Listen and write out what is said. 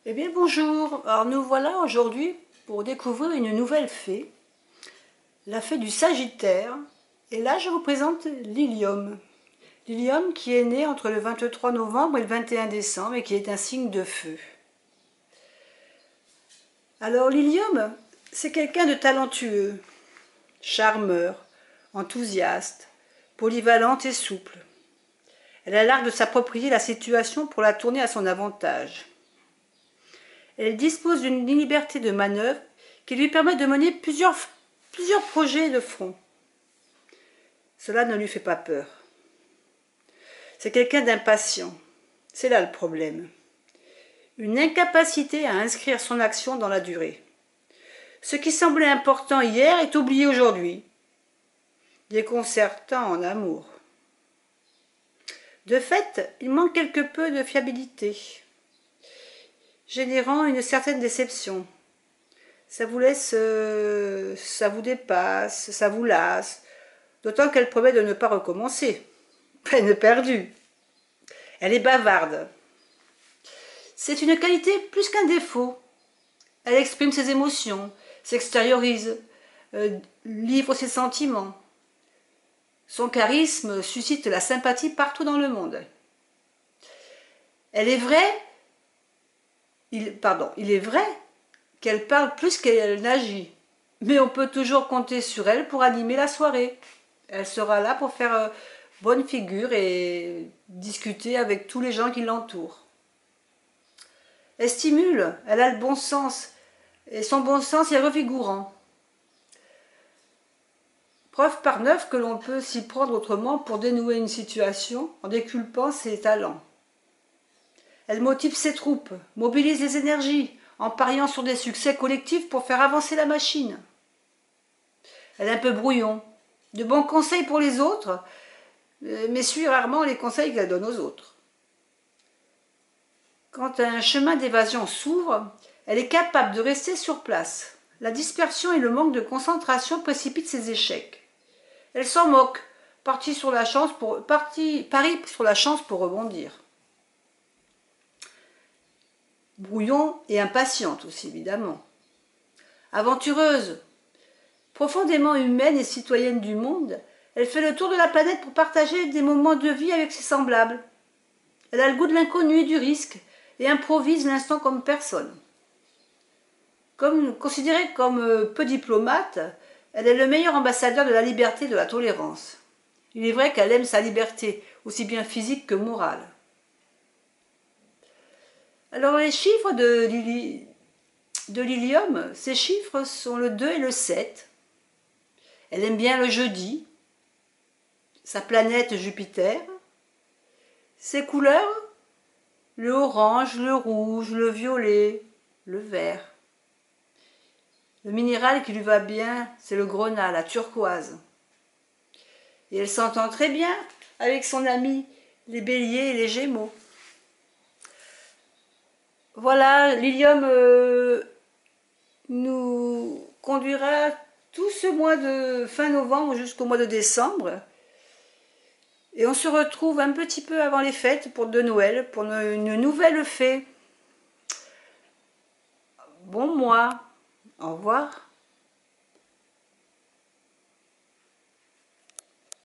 Eh bien bonjour, alors nous voilà aujourd'hui pour découvrir une nouvelle fée, la fée du Sagittaire, et là je vous présente l'Ilium. L'Ilium qui est né entre le 23 novembre et le 21 décembre et qui est un signe de feu. Alors l'Ilium, c'est quelqu'un de talentueux, charmeur, enthousiaste, polyvalente et souple. Elle a l'art de s'approprier la situation pour la tourner à son avantage. Elle dispose d'une liberté de manœuvre qui lui permet de mener plusieurs projets de front. Cela ne lui fait pas peur. C'est quelqu'un d'impatient. C'est là le problème. Une incapacité à inscrire son action dans la durée. Ce qui semblait important hier est oublié aujourd'hui. Déconcertant en amour. De fait, il manque quelque peu de fiabilité, générant une certaine déception. Ça vous laisse, ça vous dépasse, ça vous lasse, d'autant qu'elle promet de ne pas recommencer. Peine perdue. Elle est bavarde. C'est une qualité plus qu'un défaut. Elle exprime ses émotions, s'extériorise, livre ses sentiments. Son charisme suscite la sympathie partout dans le monde. Il est vrai qu'elle parle plus qu'elle n'agit, mais on peut toujours compter sur elle pour animer la soirée. Elle sera là pour faire bonne figure et discuter avec tous les gens qui l'entourent. Elle stimule, elle a le bon sens, et son bon sens est revigorant. Preuve par neuf que l'on peut s'y prendre autrement pour dénouer une situation en déculpant ses talents. Elle motive ses troupes, mobilise les énergies, en pariant sur des succès collectifs pour faire avancer la machine. Elle est un peu brouillon, de bons conseils pour les autres, mais suit rarement les conseils qu'elle donne aux autres. Quand un chemin d'évasion s'ouvre, elle est capable de rester sur place. La dispersion et le manque de concentration précipitent ses échecs. Elle s'en moque, parie sur la chance pour rebondir. Brouillon et impatiente aussi, évidemment. Aventureuse, profondément humaine et citoyenne du monde, elle fait le tour de la planète pour partager des moments de vie avec ses semblables. Elle a le goût de l'inconnu et du risque et improvise l'instant comme personne. Considérée comme peu diplomate, elle est le meilleur ambassadeur de la liberté et de la tolérance. Il est vrai qu'elle aime sa liberté, aussi bien physique que morale. Alors les chiffres de l'Ilium, ces chiffres sont le 2 et le 7. Elle aime bien le jeudi, sa planète Jupiter. Ses couleurs, le orange, le rouge, le violet, le vert. Le minéral qui lui va bien, c'est le grenat, la turquoise. Et elle s'entend très bien avec son ami, les béliers et les gémeaux. Voilà, l'Ilium nous conduira tout ce mois de fin novembre jusqu'au mois de décembre. Et on se retrouve un petit peu avant les fêtes de Noël pour une nouvelle fée. Bon mois. Au revoir.